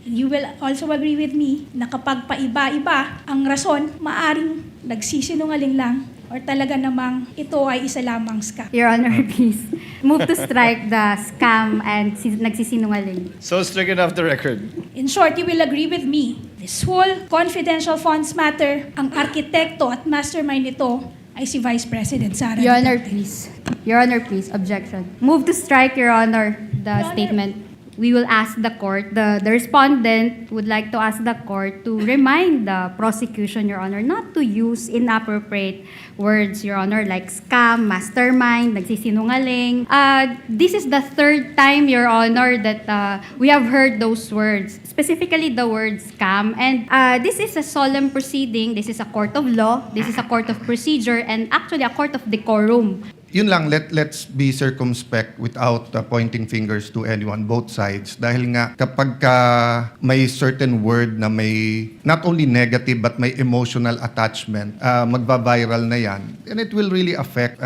You will also agree with me na kapag paiba-iba ang rason, maaring nagsisinungaling lang or talaga namang ito ay isa lamang scam. Your Honor, please move to strike the scam and nagsisinungaling. So stricken off the record. In short, you will agree with me, this whole confidential funds matter, ang arkitekto at mastermind nito ay si Vice President Sara. Your Honor, Duterte. please. Your Honor, please. Objection. Move to strike, Your Honor, the statement. We will ask the court, the respondent would like to ask the court to remind the prosecution, Your Honor, not to use inappropriate words, Your Honor, like scam, mastermind, nagsisinungaling. This is the third time, Your Honor, that we have heard those words, specifically the word scam. And this is a solemn proceeding. This is a court of law. This is a court of procedure, and actually a court of decorum. Yun lang, let's be circumspect without pointing fingers to anyone, both sides. Dahil nga, kapag may certain word na may not only negative but may emotional attachment, magba-viral na yan. And it will really affect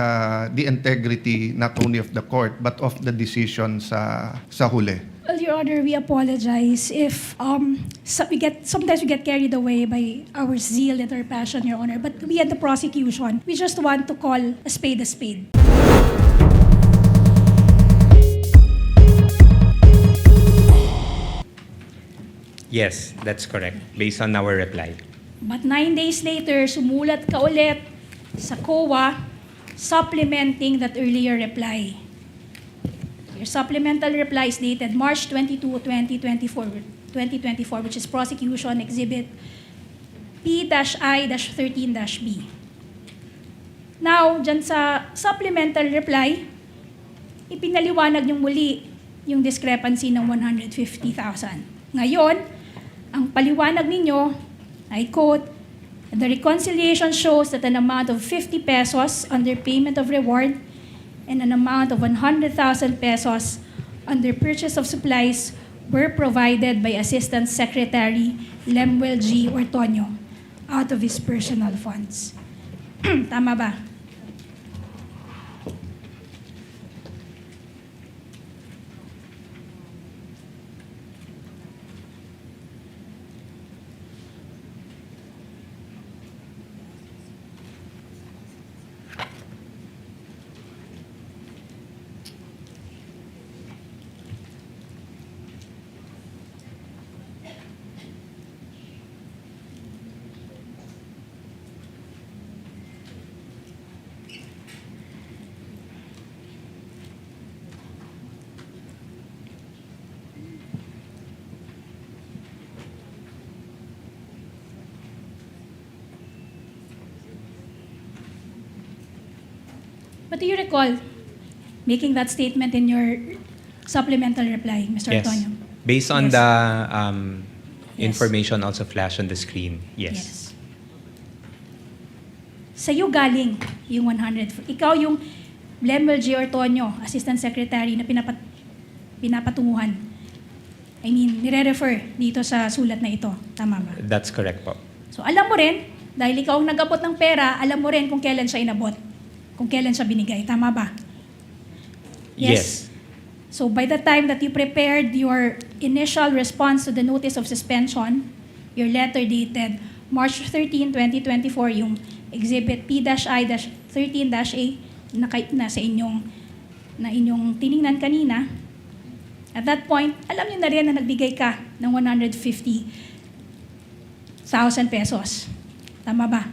the integrity not only of the court but of the decision sa huli. Well, Your Honor, we apologize if sometimes we get carried away by our zeal and our passion, Your Honor. But we at the prosecution, we just want to call a spade a spade. Yes, that's correct, based on our reply. But 9 days later, sumulat ka ulit sa COA supplementing that earlier reply. Your supplemental reply is dated March 22, 2024, which is Prosecution Exhibit P-I-13-B. Now, dyan sa supplemental reply, ipinaliwanag niyong muli yung discrepancy ng 150,000. Ngayon, ang paliwanag ninyo, I quote, "The reconciliation shows that an amount of 50 pesos under payment of reward and an amount of 100,000 pesos under purchase of supplies were provided by Assistant Secretary Lemuel G. Ortonio out of his personal funds." Tama ba? But do you recall making that statement in your supplemental reply, Mr. Yes, Ortonio? based on Yes. the Yes. information also flashed on the screen, yes. Sa'yo galing yung 100. Ikaw yung Lemuel G. Ortonio, Assistant Secretary na pinapatunguhan. I mean, nire-refer dito sa sulat na ito. Tama ba? That's correct po. So alam mo rin, dahil ikaw ang nag-abot ng pera, alam mo rin kung kailan siya inabot. Kung kailan siya binigay. Tama ba? Yes. So by the time that you prepared your initial response to the notice of suspension, your letter dated March 13, 2024, yung Exhibit P-I-13-A na sa inyong tiningnan kanina, at that point, alam niyo na rin na nagbigay ka ng 150,000 pesos. Tama ba?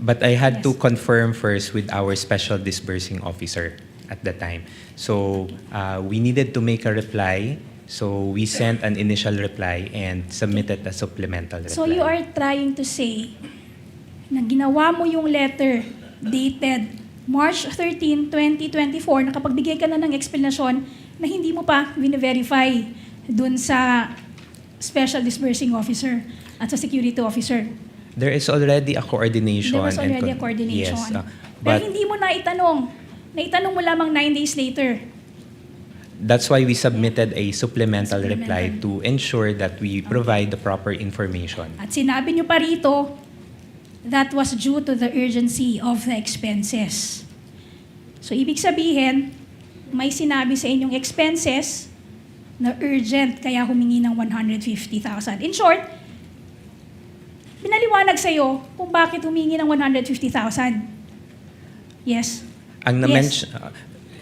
But I had to Yes. confirm first with our special disbursing officer at the time. So we needed to make a reply. So we sent an initial reply and submitted a supplemental reply. So you are trying to say na ginawa mo yung letter dated March 13, 2024, nakapagbigay ka na ng explanation na hindi mo pa verify dun sa special disbursing officer at sa security officer. There is already a coordination. There was and already a coordination. Yes, Pero but hindi mo naitanong. Naitanong mo lamang 9 days later. that's why we submitted a supplemental Supplemental. reply to ensure that we provide the proper information. At sinabi nyo pa rito, that was due to the urgency of the expenses. So ibig sabihin, may sinabi sa inyong expenses na urgent kaya humingi ng 150,000. In short, pinaliwanag sa'yo kung bakit humingi ng 150,000. Yes. Ang Yes.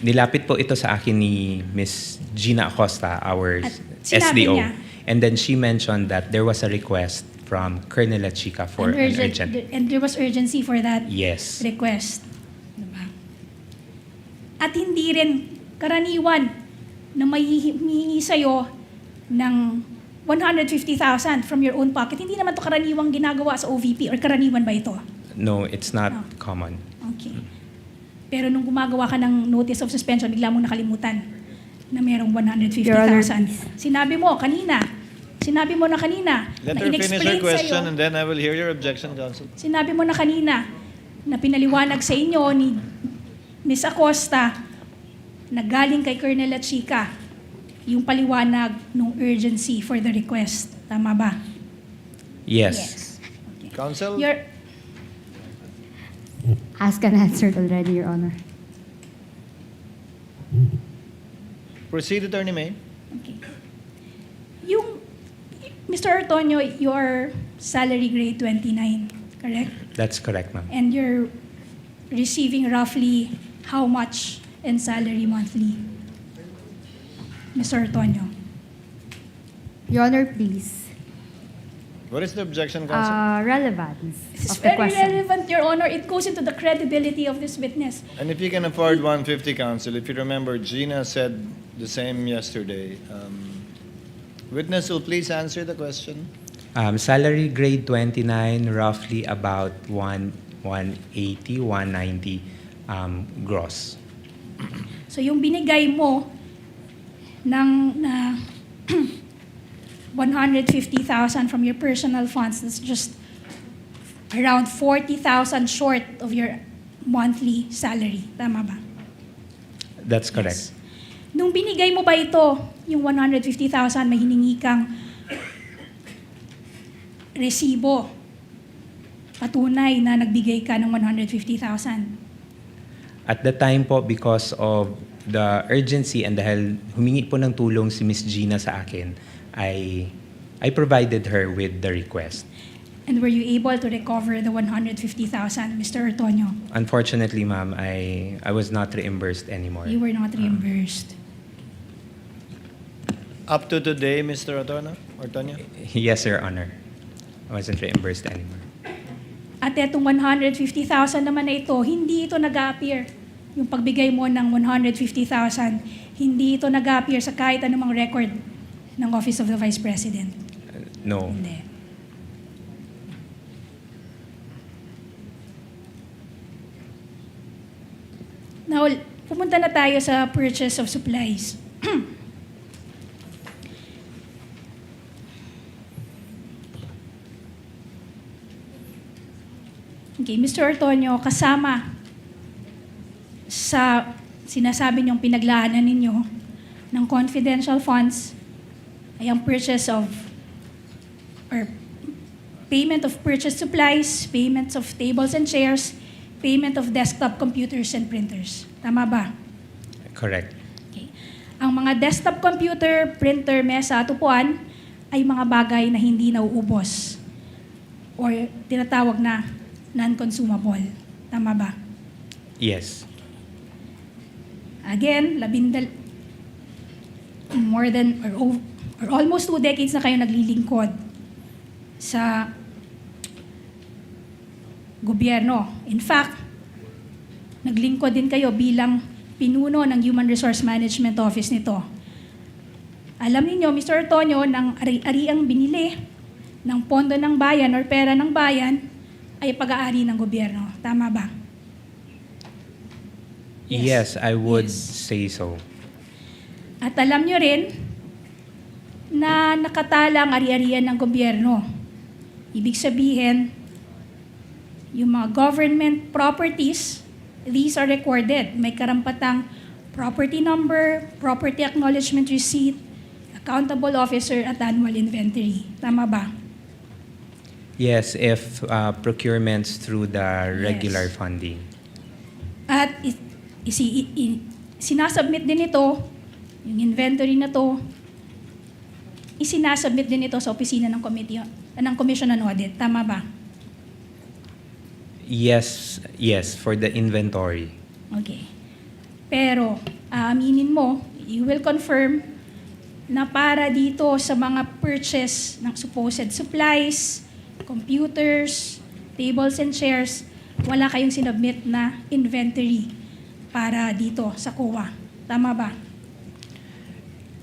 nilapit po ito sa akin ni Miss Gina Acosta, our At sinabi SDO. niya. And then she mentioned that there was a request from Colonel Chica for an urgent. And there was urgency for that Yes. request. Diba? At hindi rin karaniwan na may hihingi sa'yo ng 150,000 from your own pocket. Hindi naman to karaniwang ginagawa sa OVP, or karaniwan ba ito? No, it's not Oh. common. Okay. Pero nung gumagawa ka ng notice of suspension, bigla mong nakalimutan na merong Your Honor, 150,000. please. Sinabi mo na kanina, Let na her finish her in-explain question sa'yo, and then I will hear your objection, counsel. sinabi mo na kanina na pinaliwanag sa inyo ni Ms. Acosta na galing kay Colonel Chica yung paliwanag ng urgency for the request. Tama ba? Yes. Okay. Counsel? Your, Asked and answered already, Your Honor. Proceed, Attorney May. okay. Yung, Mr. Antonio, your salary grade 29, correct? That's correct, ma'am. And you're receiving roughly how much in salary monthly? Mr. Antonio? Your Honor, please. What is the objection, counsel? Relevance This is of the very question. relevant, Your Honor. It goes into the credibility of this witness. And if you can afford 150, counsel, if you remember, Gina said the same yesterday. Witness will please answer the question. Salary grade 29, roughly about 180, 190 gross. So yung binigay mo ng na 150,000 from your personal funds, that's just around 40,000 short of your monthly salary. Tama ba? That's correct. Yes. Nung binigay mo ba ito, yung 150,000, may hiningi kang resibo, patunay na nagbigay ka ng 150,000? At the time po, because of the urgency and dahil humingi po ng tulong si Miss Gina sa akin, I provided her with the request. And were you able to recover the 150,000, Mr. Antonio? Unfortunately, ma'am, I was not reimbursed anymore. You were not reimbursed. Up to today, Mr. Antonio? Yes, Your Honor. I wasn't reimbursed anymore. At etong 150,000 naman na ito, hindi ito nag-appear. Yung pagbigay mo ng 150,000, hindi ito nag-appear sa kahit anumang record ng Office of the Vice President. No. Hindi. Now, pumunta na tayo sa purchase of supplies. Okay, Mr. Antonio, kasama sa sinasabi niyong pinaglaanan ninyo ng confidential funds ay ang purchase of or payment of purchase supplies, payments of tables and chairs, payment of desktop computers and printers. Tama ba? Correct. Okay. Ang mga desktop computer, printer, mesa at upuan ay mga bagay na hindi nauubos or tinatawag na non-consumable. Tama ba? Yes. Again, more than or almost 2 decades na kayo naglilingkod sa gobyerno. In fact, naglingkod din kayo bilang pinuno ng Human Resource Management Office nito. Alam niyo, Mr. Antonio, ng ari-ariang binili ng pondo ng bayan or pera ng bayan ay pag-aari ng gobyerno. Tama ba? Yes, I would Yes. say so. At alam nyo rin na nakatala ang ari-arian ng gobyerno. Ibig sabihin, yung mga government properties, these are recorded. May karampatang property number, property acknowledgement receipt, accountable officer, at annual inventory. Tama ba? Yes, if procurements through the regular Yes. funding. At sinasubmit din ito, yung inventory na to, isinasubmit din ito sa opisina ng ng Commission on Audit. Tama ba? Yes, for the inventory. Okay. Pero, aaminin mo, you will confirm na para dito sa mga purchase ng supposed supplies, computers, tables and chairs, wala kayong sinubmit na inventory para dito sa COA. Tama ba?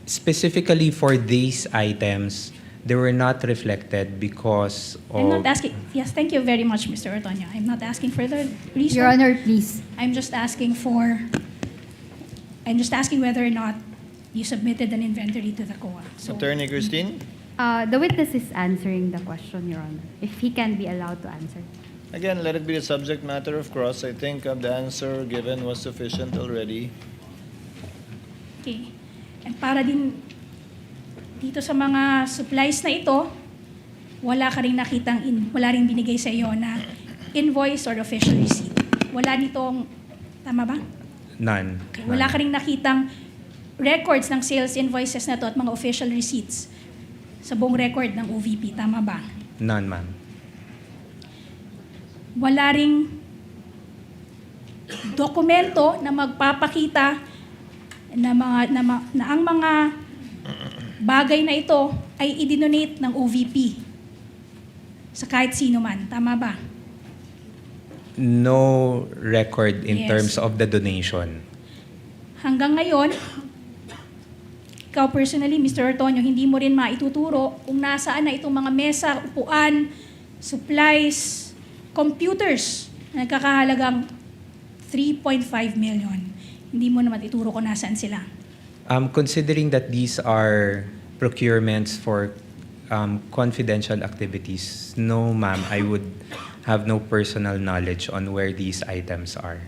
Specifically for these items, they were not reflected because I'm of... not asking, yes, thank you very much, Mr. Ortonio. I'm not asking further reason. Your Honor, please. I'm just asking whether or not you submitted an inventory to the COA. So, Attorney Christine? The witness is answering the question, Your Honor, if he can be allowed to answer. Again, let it be a subject matter of cross. I think the answer given was sufficient already. okay. And para din dito sa mga supplies na ito, wala ka rin wala rin binigay sa iyo na invoice or official receipt. Wala nitong, tama ba? None. Okay. Wala ka rin nakitang records ng sales invoices na to at mga official receipts sa buong record ng OVP. Tama ba? None, ma'am. Wala ring dokumento na magpapakita na ang mga bagay na ito ay i-donate ng OVP sa kahit sino man. Tama ba? No record in Yes. terms of the donation. Hanggang ngayon, ikaw personally, Mr. Ortonio, hindi mo rin maituturo kung nasaan na itong mga mesa, upuan, supplies, computers na nagkakahalagang 3.5 million. Hindi mo naman ituro kung nasaan sila. Considering that these are procurements for confidential activities, no, ma'am, I would have no personal knowledge on where these items are.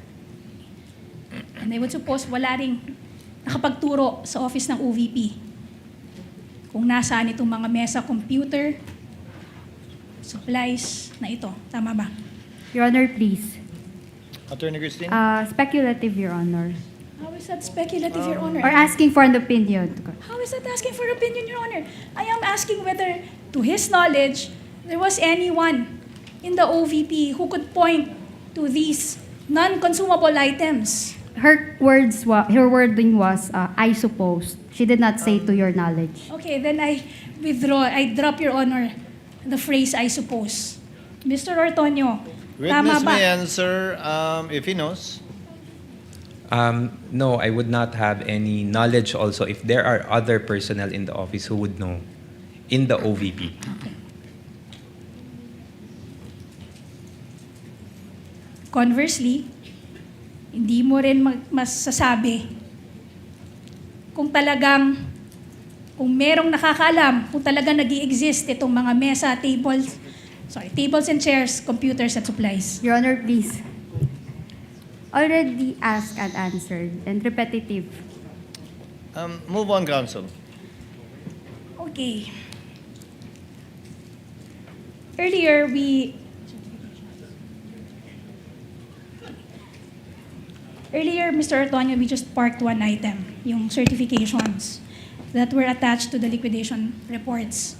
And I would suppose wala ring nakapagturo sa office ng OVP kung nasaan itong mga mesa, computer, supplies na ito. Tama ba? Your Honor, please. Attorney Christine? Speculative, Your Honor. How is that speculative, Your Honor? Or asking for an opinion. How is that asking for opinion, Your Honor? I am asking whether, to his knowledge, there was anyone in the OVP who could point to these non-consumable items. Her wording was, I suppose. She did not say to your knowledge. Okay, then I withdraw. I drop, Your Honor, the phrase, I suppose. Mr. Ortonio, tama Witness ba? may answer if he knows. No, I would not have any knowledge also if there are other personnel in the office who would know in the OVP. Conversely, hindi mo rin masasabi kung merong nakakaalam, kung talagang nag-i-exist itong mga mesa, tables and chairs, computers at supplies. Your Honor, please. Already asked and answered and repetitive. Move on, counsel. Okay. Earlier, Mr. Ortonio, we just parked one item, yung certifications that were attached to the liquidation reports.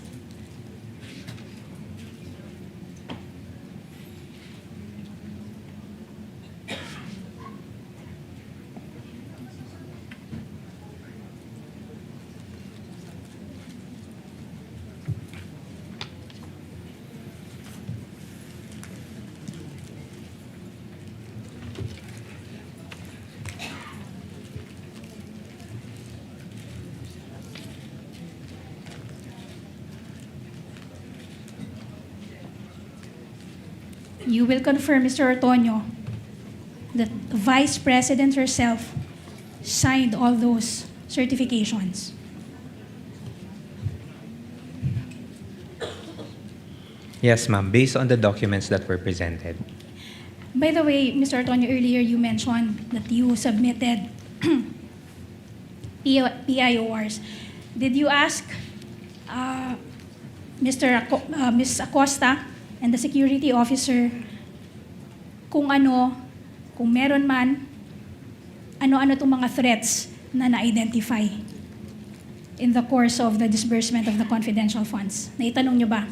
You will confirm, Mr. Ortonio, that the Vice President herself signed all those certifications. Yes, ma'am, based on the documents that were presented. By the way, Mr. Ortonio, earlier you mentioned that you submitted PIORs. Did you ask Ms. Acosta and the security officer kung meron man, ano-ano itong mga threats na na-identify? in the course of the disbursement of the confidential funds? Naitanong nyo ba?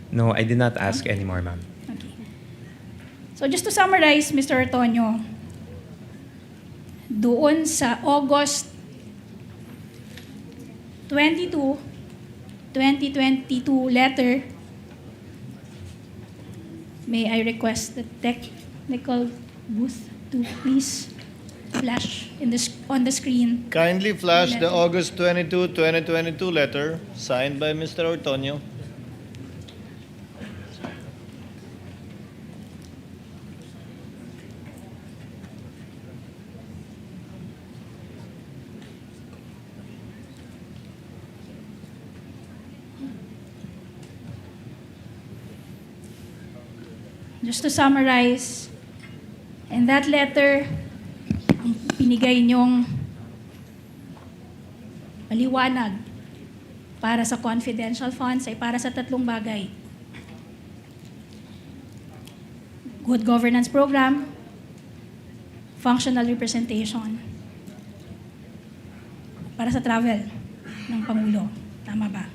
No, I did not ask anymore, ma'am. Okay. So just to summarize, Mr. Antonio, doon sa August 22, 2022 letter, may I request the technical booth to please flash on the screen. Kindly flash the August 22, 2022 letter signed by Mr. Antonio. Just to summarize, in that letter, ang pinigay niyong maliwanag para sa confidential funds ay para sa tatlong bagay. Good governance program, functional representation, para sa travel ng Pangulo. Tama ba?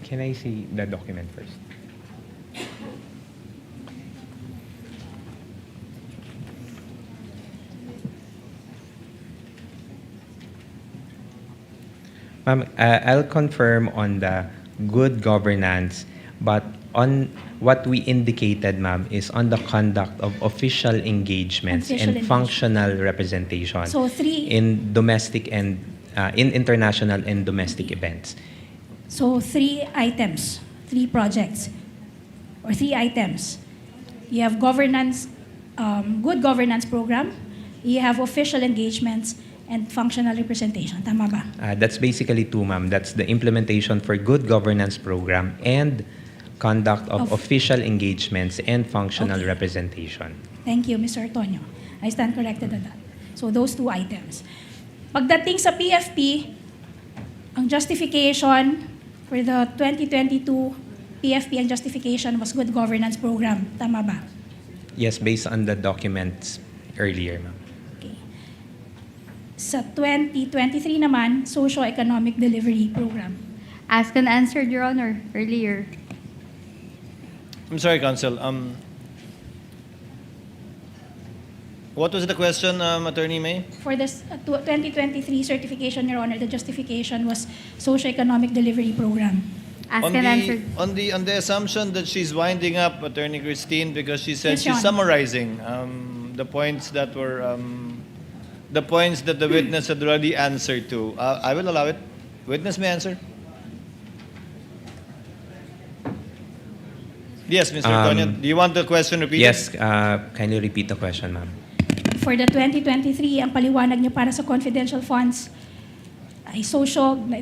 Can I see the document first? Ma'am, I'll confirm on the good governance, but on what we indicated, ma'am, is on the conduct of official engagements Official and functional representation So three, in domestic and in international and domestic events. so three items, three projects, or three items. You have governance, good governance program, you have official engagements, and functional representation. Tama ba? That's basically two, ma'am. That's the implementation for good governance program and conduct of official engagements and functional Okay. representation. Thank you, Mr. Antonio. I stand corrected on that. So those two items. Pagdating sa PFP, ang justification for the 2022 PFP, ang justification was good governance program. Tama ba? Yes, based on the documents earlier, ma'am. Okay. Sa 2023 naman, socio-economic delivery program. Asked and answered, Your Honor, earlier. I'm sorry, Counsel. What was the question, Attorney May? For this 2023 certification, Your Honor, the justification was socio-economic delivery program. Asked and answered. On the assumption that she's winding up, Attorney Christine, because she said Yes, Your she's Honor. summarizing the points that were the points that the witness had already answered to. I will allow it. Witness may answer. Yes, Mr. Antonio. Do you want the question repeated? Yes, kindly repeat the question, ma'am. For the 2023, ang paliwanag niyo para sa confidential funds ay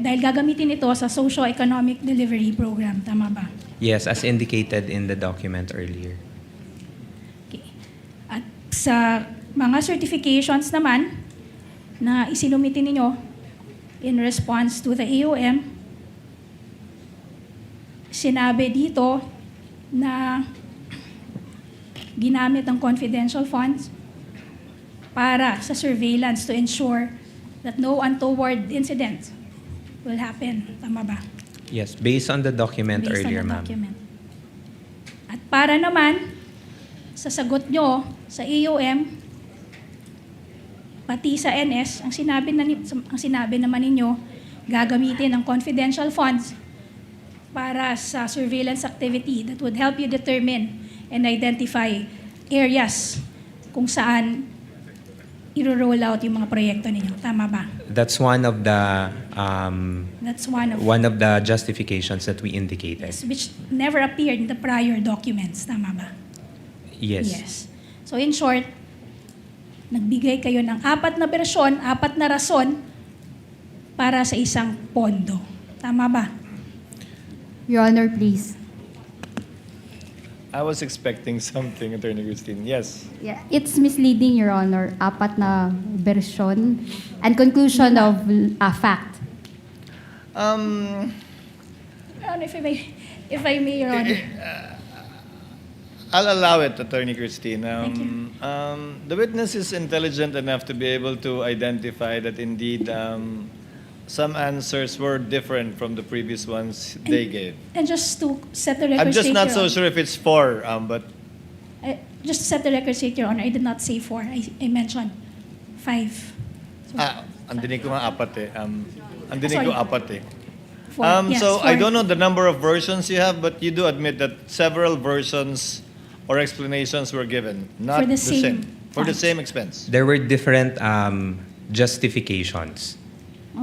dahil gagamitin ito sa socio-economic delivery program. Tama ba? Yes, as indicated in the document earlier. Okay. At sa mga certifications naman na isinumitin ninyo in response to the AOM, sinabi dito na ginamit ang confidential funds para sa surveillance to ensure that no untoward incident will happen. Tama ba? Yes, based on the document Based earlier, on the ma'am. document. At para naman sa sagot nyo sa AOM, pati sa NS, ang sinabi naman ninyo, gagamitin ang confidential funds para sa surveillance activity that would help you determine and identify areas kung saan i-roll out yung mga proyekto ninyo. Tama ba? That's one of the That's one of the justifications that we indicated. which never appeared in the prior documents. Tama ba? Yes. So in short, nagbigay kayo ng 4 na bersyon, 4 na rason para sa isang pondo. Tama ba? Your Honor, please. I was expecting something, Attorney Christine. Yes. Yeah, it's misleading, Your Honor. 4 na version and conclusion of a fact. Your Honor, if I may, Your Honor. I'll allow it, Attorney Christine. Thank you. The witness is intelligent enough to be able to identify that indeed some answers were different from the previous ones they gave. And just to set the record I'm just straight, not Your so Honor. sure if it's 4, but Just to set the record straight, Your Honor, I did not say 4. I mentioned 5. So, ang dinig ko nga 4 eh. Ang dinig Sorry. ko 4 eh. 4. Yes, So 4. I don't know the number of versions you have, but you do admit that several versions or explanations were given, not For the the same. same For the funds. same expense. There were different justifications.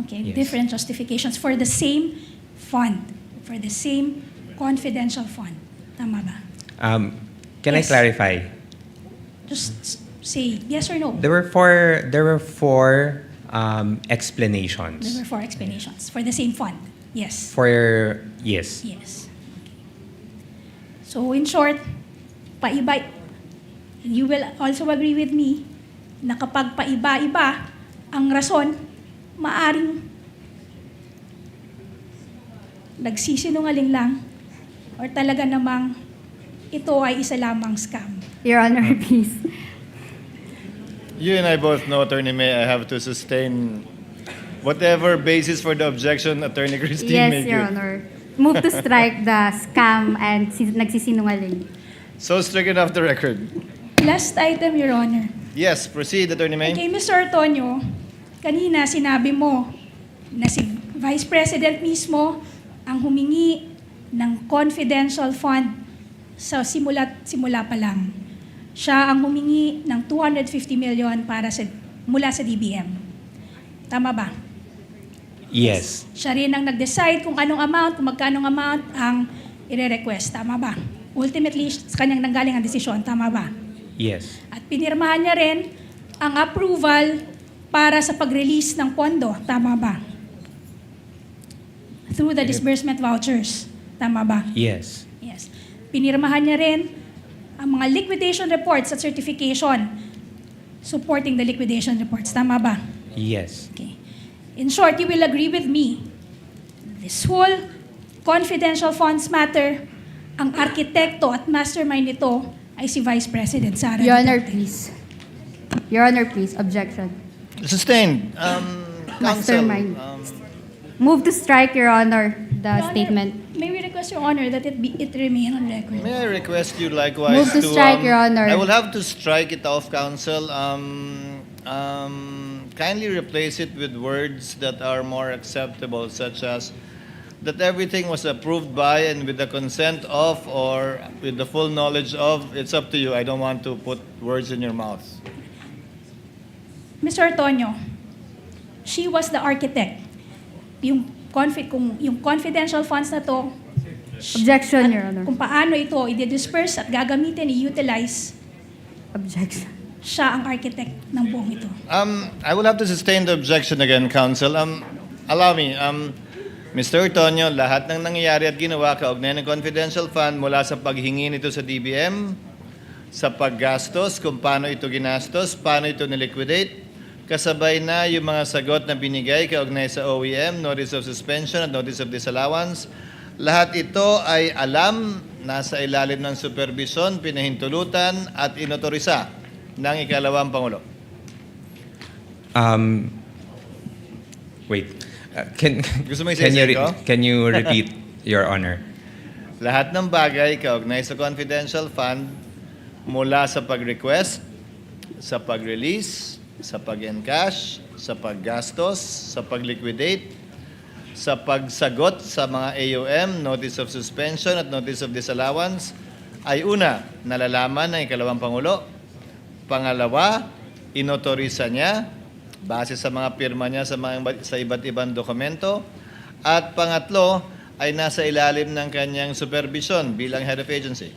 Okay, Yes. different justifications for the same fund, for the same confidential fund. Tama ba? Can I Yes. clarify? Just say yes or no. There were four explanations. There were 4 explanations for the same fund. Yes. Yes. Yes. So in short, paiba, you will also agree with me na kapag paiba-iba ang rason, maaring nagsisinungaling lang or talaga namang ito ay isa lamang scam. Your Honor, please. You and I both know, Attorney May, I have to sustain whatever basis for the objection Attorney Christine may Yes, Your give. Honor. Move to strike the scam and nagsisinungaling. So stricken off the record. Last item, Your Honor. Yes, proceed, Attorney May. Okay, Mr. Antonio, kanina sinabi mo na si Vice President mismo ang humingi ng confidential fund sa simula pa lang. Siya ang humingi ng 250 million mula sa DBM. Tama ba? Yes. Siya rin ang nag-decide kung magkanong amount ang ire-request. Tama ba? Ultimately, sa kanyang nanggaling ang desisyon. Tama ba? Yes. At pinirmahan niya rin ang approval para sa pag-release ng pondo. Tama ba? Through the disbursement vouchers. Tama ba? Yes. Yes. Pinirmahan niya rin ang mga liquidation reports at certification supporting the liquidation reports. Tama ba? Yes. Okay. In short, you will agree with me. This whole confidential funds matter, ang arkitekto at mastermind nito ay si Vice President Sara. Your Honor, Duterte. please. Your Honor, please. Objection. Sustained. Counsel, Mastermind. Move to strike, Your Honor, the Your Honor, statement. May we request, Your Honor, that it remain on record? may I request you likewise Move to strike, Your Honor. I will have to strike it off, Counsel. Kindly replace it with words that are more acceptable, such as that everything was approved by and with the consent of or with the full knowledge of. It's up to you. I don't want to put words in your mouth. Mr. Antonio, she was the architect. Yung confidential funds na to, Objection, Your Honor. kung paano ito i-disperse at gagamitin, i-utilize, Objection. siya ang architect ng buong ito. I will have to sustain the objection again, Counsel. Allow me. Mr. Antonio, lahat ng nangyayari at ginawa kaugnay ng confidential fund mula sa paghingi nito sa DBM, sa paggastos, kung paano ito ginastos, paano ito niliquidate, kasabay na yung mga sagot na binigay kaugnay sa OEM, Notice of Suspension at Notice of Disallowance. Lahat ito ay alam, nasa ilalim ng supervision, pinahintulutan at inotorisa ng ikalawang Pangulo. Wait. Can Gusto mo can isa-isa ko? can you repeat, Your Honor? Lahat ng bagay kaugnay sa confidential fund mula sa pag-request, sa pag-release, sa pag-encash, sa paggastos, sa pag-liquidate, sa pagsagot sa mga AUM, Notice of Suspension at Notice of Disallowance, ay una, nalalaman ng ikalawang Pangulo. Pangalawa, inotorisa niya base sa mga pirma niya sa iba't ibang dokumento. At pangatlo, ay nasa ilalim ng kanyang supervision bilang head of agency.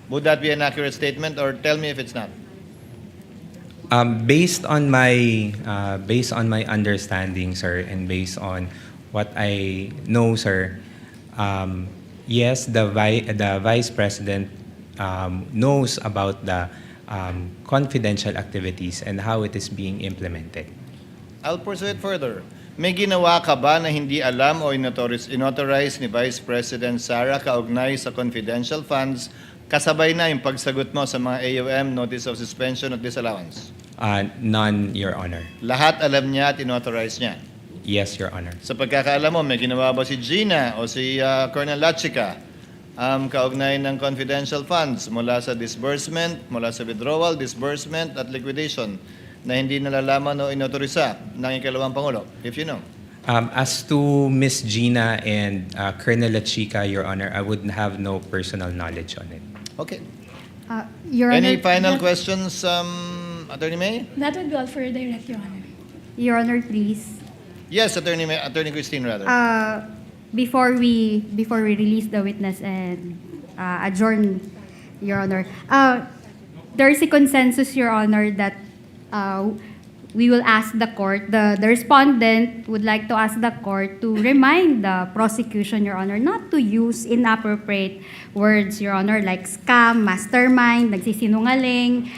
Would that be an accurate statement or tell me if it's not? Based on my understanding, sir, and based on what I know, sir, yes, the Vice President knows about the confidential activities and how it is being implemented. I'll pursue it further. May ginawa ka ba na hindi alam o inauthorize ni Vice President Sara kaugnay sa confidential funds kasabay na yung pagsagot mo sa mga AUM, Notice of Suspension at Disallowance? None, Your Honor. Lahat alam niya at inauthorize niya. Yes, Your Honor. Sa pagkakaalam mo, may ginawa ba si Gina o si Colonel Lachica kaugnay ng confidential funds mula sa disbursement, mula sa withdrawal, disbursement at liquidation na hindi nalalaman o inautorisa ng ikalawang Pangulo, if you know? As to Miss Gina and Colonel Lachica, Your Honor, I would have no personal knowledge on it. Okay. Your Any Honor, final that- questions, Attorney May? That would be all for direct, Your Honor. Your Honor, please. Yes, Attorney May, Attorney Christine, rather. Before we release the witness and adjourn, Your Honor, there is a consensus, Your Honor, that we will ask the court, the respondent would like to ask the court to remind the prosecution, Your Honor, not to use inappropriate words, Your Honor, like scam, mastermind, nagsisinungaling.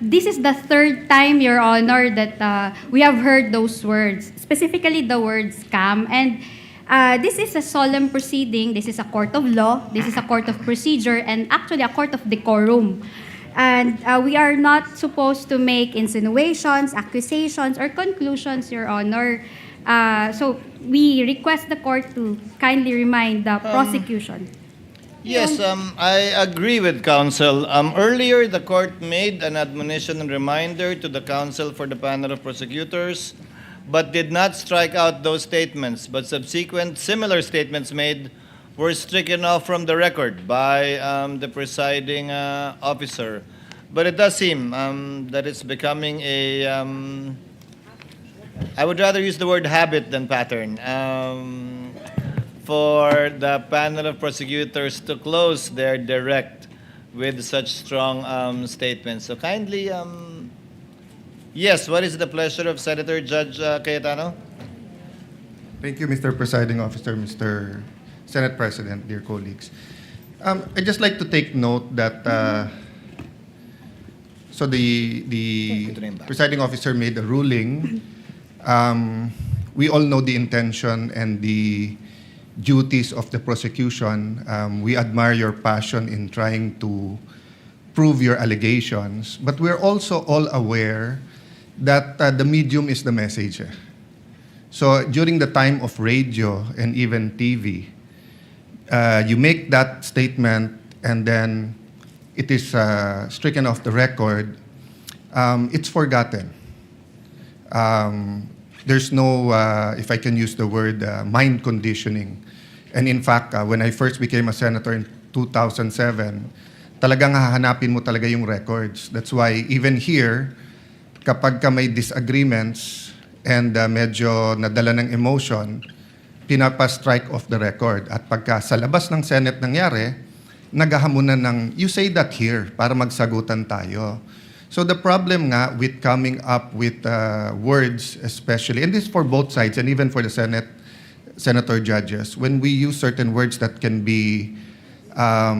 This is the third time, Your Honor, that we have heard those words, specifically the word scam. And this is a solemn proceeding. This is a court of law. This is a court of procedure, and actually a court of decorum. And we are not supposed to make insinuations, accusations, or conclusions, Your Honor. So we request the court to kindly remind the prosecution. Yes, I agree with counsel. Earlier, the court made an admonition and reminder to the counsel for the panel of prosecutors, but did not strike out those statements. But subsequent similar statements made were stricken off from the record by the presiding officer. But it does seem that it's becoming a, I would rather use the word habit than pattern, for the panel of prosecutors to close their direct with such strong statements. So kindly, yes, what is the pleasure of Senator Judge Cayetano? Thank you, Mr. Presiding Officer, Mr. Senate President, dear colleagues. I'd just like to take note that so the presiding officer made a ruling. We all know the intention and the duties of the prosecution. We admire your passion in trying to prove your allegations, but we're also all aware that the medium is the message. So during the time of radio and even TV, you make that statement and then it is stricken off the record. It's forgotten. There's no, if I can use the word, mind conditioning. And in fact, when I first became a senator in 2007, talagang hahanapin mo talaga yung records. That's why even here, kapag ka may disagreements and medyo nadala ng emotion, pinapa-strike off the record. At pagka sa labas ng Senate nangyari, naghahamunan ng, you say that here, para magsagutan tayo. So the problem nga with coming up with words especially, and this is for both sides and even for the senator judges, when we use certain words that can be, sa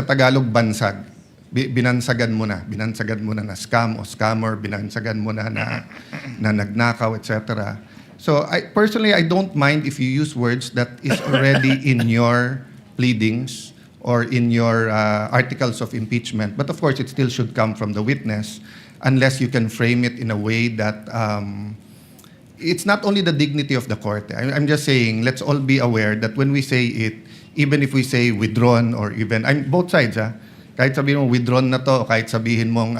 Tagalog, bansag. Binansagan mo na na scam o scammer, binansagan mo na nagnakaw, etc. So personally, I don't mind if you use words that is already in your pleadings or in your articles of impeachment. But of course, it still should come from the witness unless you can frame it in a way that it's not only the dignity of the court. I'm just saying, let's all be aware that when we say it, even if we say withdrawn or even, both sides, kahit sabihin mo withdrawn na to, kahit sabihin mong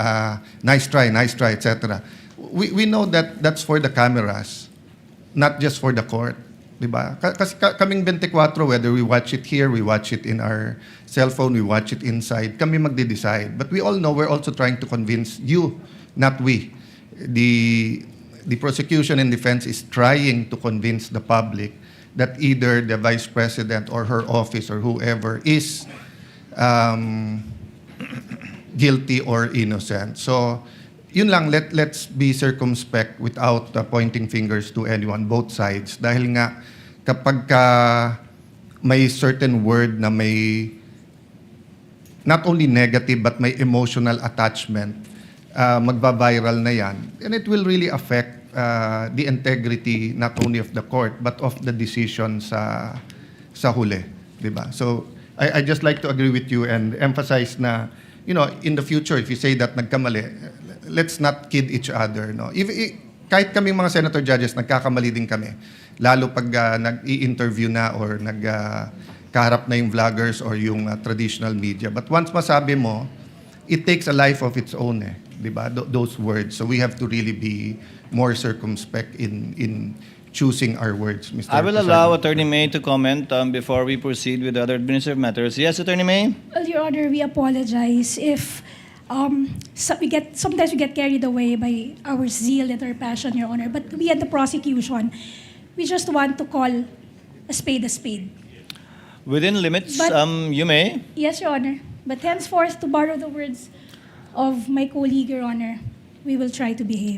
nice try, etc. We know that that's for the cameras, not just for the court. Diba? Kasi kaming 24, whether we watch it here, we watch it in our cell phone, we watch it inside, kami magde-decide. But we all know we're also trying to convince you, not we. The prosecution and defense is trying to convince the public that either the Vice President or her office or whoever is guilty or innocent. So, yun lang, let's be circumspect without pointing fingers to anyone, both sides. Dahil nga, kapag may certain word na may not only negative but may emotional attachment, magba-viral na yan. And it will really affect the integrity not only of the court but of the decision sa huli. Diba? So, I just like to agree with you and emphasize na, in the future, if you say that nagkamali, let's not kid each other. No? Kahit kaming mga senator judges, nagkakamali din kami. Lalo pag nag-i-interview na or kaharap na yung vloggers or yung traditional media. But once masabi mo, it takes a life of its own, di ba? Those words. So we have to really be more circumspect in choosing our words, Mr. I will President. allow Attorney May to comment before we proceed with other administrative matters. Yes, Attorney May? Well, Your Honor, we apologize if sometimes we get carried away by our zeal and our passion, Your Honor. But we at the prosecution, we just want to call a spade a spade. Within limits, But- you may. Yes, Your Honor. But henceforth, to borrow the words of my colleague, Your Honor, we will try to behave.